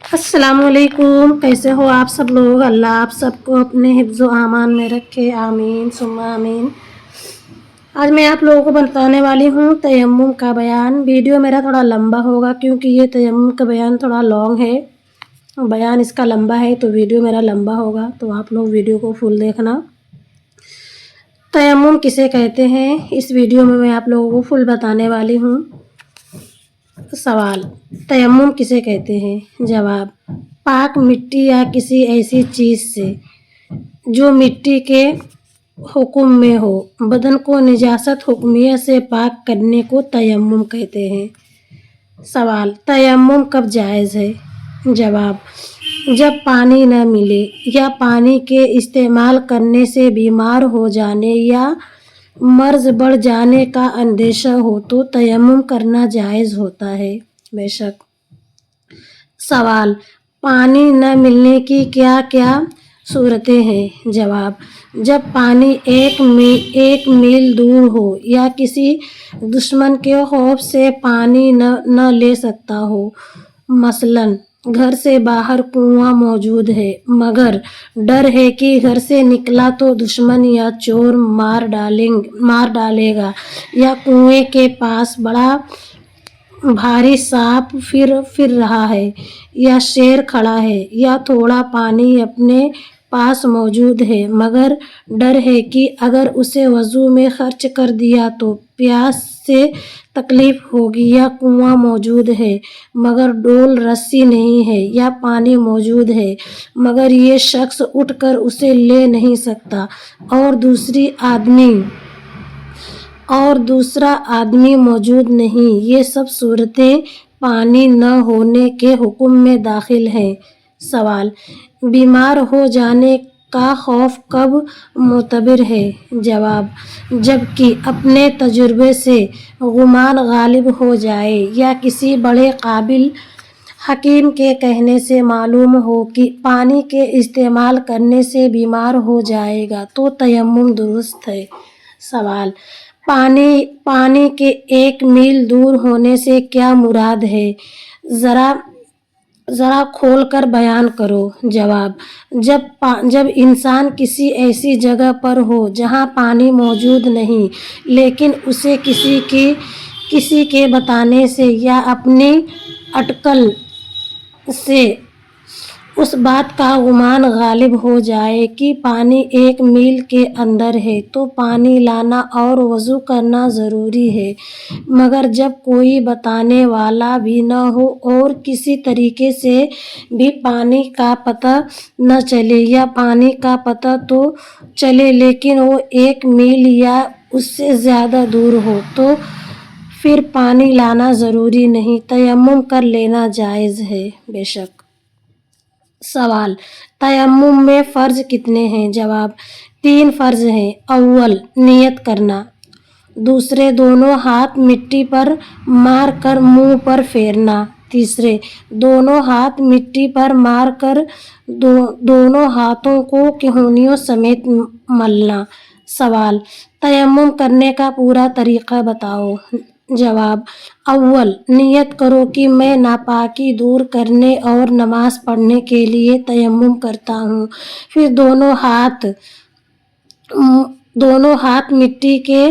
अस्सलामुअलैकुम। कैसे हो आप सब लोग। अल्लाह आप सबको अपने हिफ्ज़ व आमान में रखे, आमीन सुम्मा आमीन। आज मैं आप लोगों को बताने वाली हूँ तयम्मुम का बयान। वीडियो मेरा थोड़ा लंबा होगा क्योंकि ये तयम्मुम का बयान थोड़ा लॉन्ग है, बयान इसका लंबा है तो वीडियो मेरा लंबा होगा, तो आप लोग वीडियो को फुल देखना। तयम्मुम किसे कहते हैं इस वीडियो में मैं आप लोगों को फुल बताने वाली हूँ। सवाल, तयम्मुम किसे कहते हैं। जवाब, पाक मिट्टी या किसी ऐसी चीज़ से जो मिट्टी के हुक्म में हो, बदन को निजासत हुक्मिया से पाक करने को तयम्मुम कहते हैं। सवाल, तयम्मुम कब जायज़ है। जवाब, जब पानी न मिले या पानी के इस्तेमाल करने से बीमार हो जाने या मर्ज़ बढ़ जाने का अंदेशा हो तो तयम्मुम करना जायज़ होता है। बेशक। सवाल, पानी न मिलने की क्या क्या सूरतें हैं। जवाब, जब पानी एक मील दूर हो या किसी दुश्मन के खौफ से पानी न ले सकता हो। मसलन घर से बाहर कुआं मौजूद है मगर डर है कि घर से निकला तो दुश्मन या चोर मार डालेगा, या कुएं के पास बड़ा भारी सांप फिर रहा है, या शेर खड़ा है, या थोड़ा पानी अपने पास मौजूद है मगर डर है कि अगर उसे वज़ू में खर्च कर दिया तो प्यास से तकलीफ़ होगी, या कुआं मौजूद है मगर डोल रस्सी नहीं है, या पानी मौजूद है मगर ये शख्स उठकर उसे ले नहीं सकता और दूसरा आदमी मौजूद नहीं। ये सब सूरतें पानी न होने के हुक्म में दाखिल हैं। सवाल, बीमार हो जाने का खौफ कब मोतबर है। जवाब, जबकि अपने तजुर्बे से गुमान गालिब हो जाए या किसी बड़े काबिल हकीम के कहने से मालूम हो कि पानी के इस्तेमाल करने से बीमार हो जाएगा तो तयम्मुम दुरुस्त है। सवाल, पानी के 1 मील दूर होने से क्या मुराद है। ज़रा खोल कर बयान करो। जवाब, जब इंसान किसी ऐसी जगह पर हो जहाँ पानी मौजूद नहीं लेकिन उसे किसी के बताने से या अपनी अटकल से उस बात का गुमान गालिब हो जाए कि पानी 1 मील के अंदर है तो पानी लाना और वज़ू करना ज़रूरी है। मगर जब कोई बताने वाला भी न हो और किसी तरीके से भी पानी का पता न चले, या पानी का पता तो चले लेकिन वो 1 मील या उससे ज़्यादा दूर हो, तो फिर पानी लाना ज़रूरी नहीं, तयम्मुम कर लेना जायज़ है। बेशक। सवाल, तयम्मुम में फ़र्ज़ कितने हैं। जवाब, 3 फ़र्ज़ हैं। अव्वल, नियत करना। दूसरे, दोनों हाथ मिट्टी पर मार कर मुँह पर फेरना। तीसरे, दोनों हाथ मिट्टी पर मार कर दोनों हाथों को कूहनियों समेत मलना। सवाल, तयम्मुम करने का पूरा तरीक़ा बताओ। जवाब, अव्वल, नियत करो कि मैं नापाकी दूर करने और नमाज पढ़ने के लिए तयम्मुम करता हूँ। फिर दोनों हाथ मिट्टी के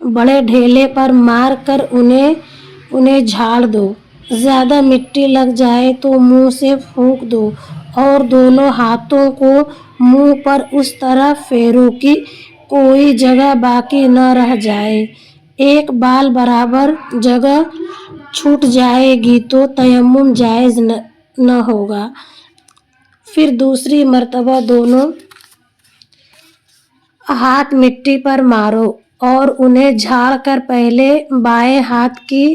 बड़े ढेले पर मार कर उन्हें झाड़ दो। ज़्यादा मिट्टी लग जाए तो मुंह से फूंक दो और दोनों हाथों को मुंह पर उस तरह फेरो कि कोई जगह बाकी न रह जाए। एक बाल बराबर जगह छूट जाएगी तो तयम्मुम जायज़ न होगा। फिर दूसरी मर्तबा दोनों हाथ मिट्टी पर मारो और उन्हें झाड़ कर पहले बाएं हाथ की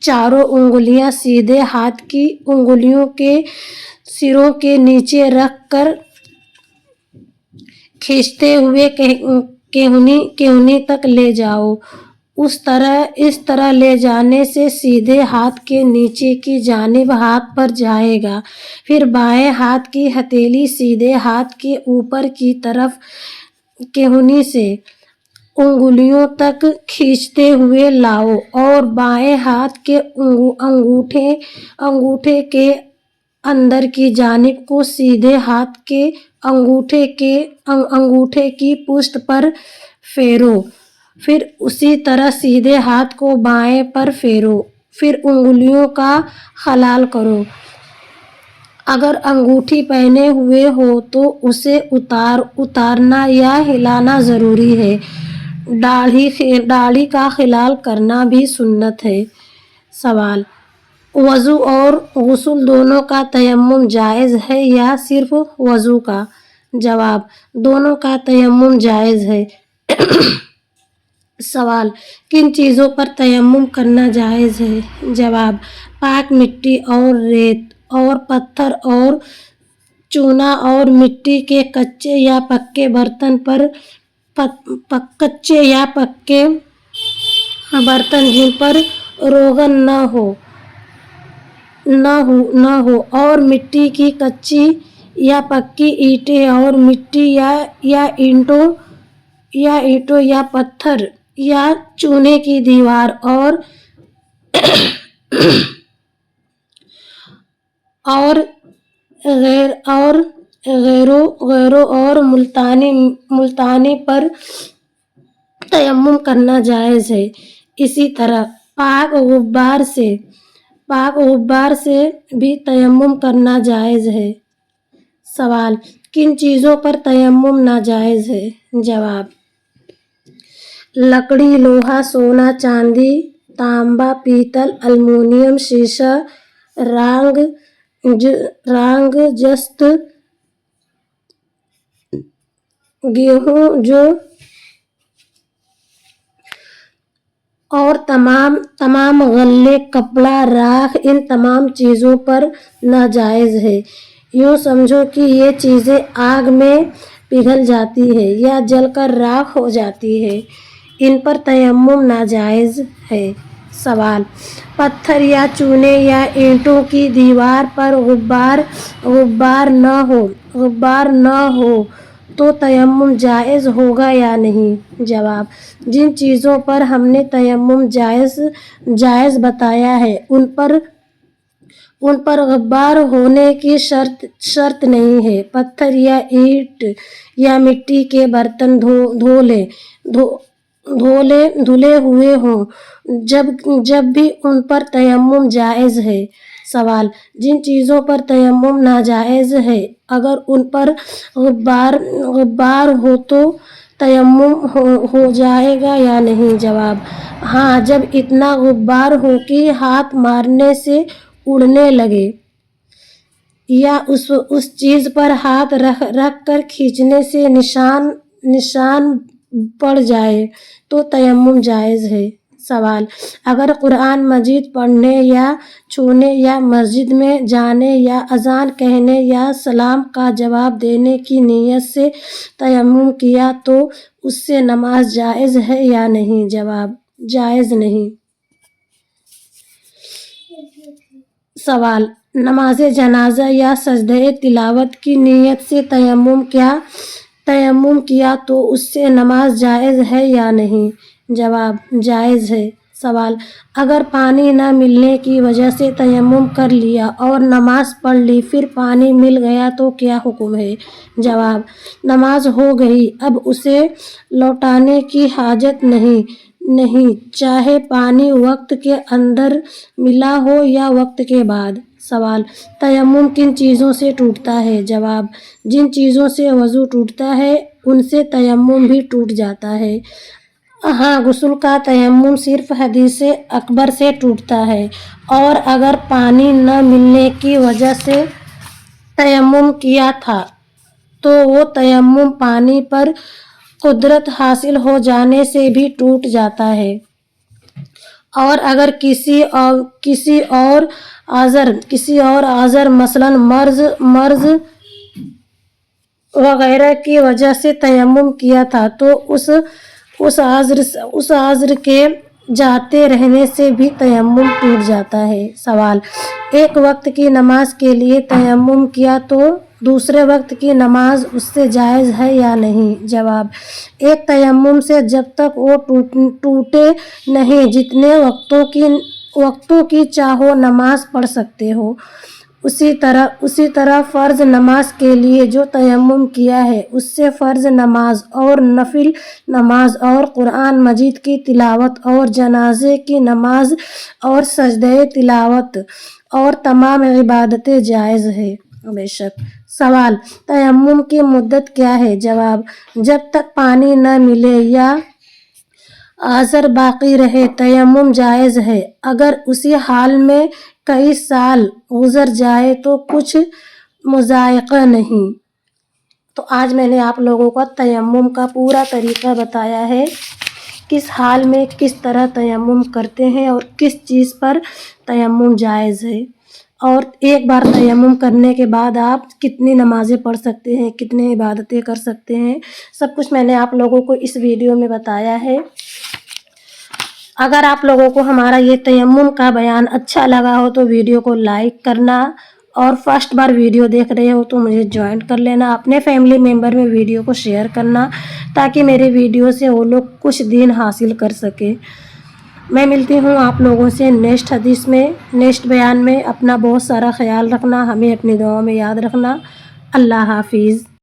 चारों उंगलियां सीधे हाथ की उंगलियों के सिरों के नीचे रख कर खींचते हुए केहूनी तक ले जाओ। इस तरह ले जाने से सीधे हाथ के नीचे की जानिब हाथ पर जाएगा। फिर बाएं हाथ की हथेली सीधे हाथ के ऊपर की तरफ केहूनी से उंगलियों तक खींचते हुए लाओ और बाएं हाथ के अंगूठे के अंदर की जानिब को सीधे हाथ के अंगूठे की पुष्ट पर फेरो, फिर उसी तरह सीधे हाथ को बाएं पर फेरो, फिर उंगलियों का खलाल करो। अगर अंगूठी पहने हुए हो तो उसे उतारना या हिलाना ज़रूरी है। दाढ़ी का खिलाल करना भी सुन्नत है। सवाल, वज़ू और गुस्ल दोनों का तयम्मुम जायज़ है या सिर्फ वज़ू का? जवाब, दोनों का तयम्मुम जायज़ है। सवाल, किन चीज़ों पर तयम्मुम करना जायज़ है? जवाब, पाक मिट्टी और रेत और पत्थर और चूना और मिट्टी के कच्चे या पक्के बर्तन पर जिन पर रोगन न हो और मिट्टी की कच्ची या पक्की ईंटें और मिट्टी या ईंटों या पत्थर या चूने की दीवार और गैरों और मुल्तानी पर तयम्मुम करना जायज़ है। इसी तरह पाक गुब्बार से भी तयम्मुम करना जायज़ है। सवाल, किन चीज़ों पर तयम्मुम नाजायज़ है? जवाब, लकड़ी, लोहा, सोना, चांदी, तांबा, पीतल, एल्युमिनियम, शीशा, रांग, जस्त, गेहूं, जौ और तमाम गल्ले, कपड़ा, राख, इन तमाम चीज़ों पर नाजायज़ है। यूँ समझो कि ये चीज़ें आग में पिघल जाती है या जलकर राख हो जाती है, इन पर तयम्मुम नाजायज़ है। सवाल, पत्थर या चूने या ईंटों की दीवार पर गुब्बार न हो तो तयम्मुम जायज़ होगा या नहीं? जवाब, जिन चीज़ों पर हमने तयम्मुम जायज़ बताया है उन पर गुब्बार होने की शर्त नहीं है। पत्थर या ईंट या मिट्टी के बर्तन धुले हुए हों जब भी उन पर तयम्मुम जायज़ है। सवाल, जिन चीज़ों पर तयम्मुम नाजायज़ है अगर उन पर गुब्बार हो तो तयम्मुम हो जाएगा या नहीं? जवाब, हाँ, जब इतना गुब्बार हो कि हाथ मारने से उड़ने लगे या उस चीज़ पर हाथ रख कर खींचने से निशान पड़ जाए तो तयम्मुम जायज़ है। सवाल, अगर कुरान मजीद पढ़ने या छूने या मस्जिद में जाने या अजान कहने या सलाम का जवाब देने की नीयत से तयम्मुम किया तो उससे नमाज जायज़ है या नहीं? जवाब, जायज़ नहीं। सवाल, नमाज जनाजा या सजदे तिलावत की नीयत से तयम्मुम किया तो उससे नमाज जायज़ है या नहीं? जवाब, जायज़ है। सवाल, अगर पानी न मिलने की वजह से तयम्मुम कर लिया और नमाज पढ़ ली फिर पानी मिल गया तो क्या हुक्म है? जवाब, नमाज हो गई, अब उसे लौटाने की हाजत नहीं, चाहे पानी वक्त के अंदर मिला हो या वक्त के बाद। सवाल, तयम्मुम किन चीज़ों से टूटता है? जवाब, जिन चीज़ों से वज़ू टूटता है उनसे तयम्मुम भी टूट जाता है। हाँ, गुस्ल का तयम्मुम सिर्फ हदीसे अकबर से टूटता है और अगर पानी न मिलने की वजह से तयम्मुम किया था तो वो तयम्मुम पानी पर कुदरत हासिल हो जाने से भी टूट जाता है। और अगर किसी और आज़र मसलन मर्ज वगैरह की वजह से तयम्मुम किया था तो उस आज़र के जाते रहने से भी तयम्मुम टूट जाता है। सवाल, एक वक्त की नमाज के लिए तयम्मुम किया तो दूसरे वक्त की नमाज उससे जायज़ है या नहीं? जवाब, एक तयम्मुम से जब तक वो टूटे नहीं जितने वक्तों की चाहो नमाज पढ़ सकते हो। اسی طرح فرض نماز کے لیے جو تیمم کیا ہے اس سے فرض نماز اور نفل نماز اور قرآن مجید کی تلاوت اور جنازے کی نماز اور سجدہ تلاوت اور تمام عبادتیں جائز ہے۔ بے شک۔ سوال: تیمم کی مدت کیا ہے؟ جواب: جب تک پانی نہ ملے یا عذر باقی رہے تیمم جائز ہے۔ اگر اسی حال میں کئی سال گزر جائے تو کچھ مضائقہ نہیں۔ تو آج میں نے آپ لوگوں کو تیمم کا پورا طریقہ بتایا ہے، کس حال میں کس طرح تیمم کرتے ہیں اور کس چیز پر تیمم جائز ہے، اور ایک بار تیمم کرنے کے بعد آپ کتنی نمازیں پڑھ سکتے ہیں، کتنی عبادتیں کر سکتے ہیں، سب کچھ میں نے آپ لوگوں کو اس ویڈیو میں بتایا ہے۔ اگر آپ لوگوں کو ہمارا یہ تیمم کا بیان اچھا لگا ہو تو ویڈیو کو لائک کرنا، اور فرسٹ بار ویڈیو دیکھ رہے ہو تو مجھے جوائن کر لینا، اپنے فیملی ممبر میں ویڈیو کو شیئر کرنا تاکہ میرے ویڈیو سے وہ لوگ کچھ دین حاصل کر سکے۔ میں ملتی ہوں آپ لوگوں سے نیکسٹ حدیث میں، نیکسٹ بیان میں۔ اپنا بہت سارا خیال رکھنا، ہمیں اپنی دعاؤں میں یاد رکھنا۔ اللہ حافظ۔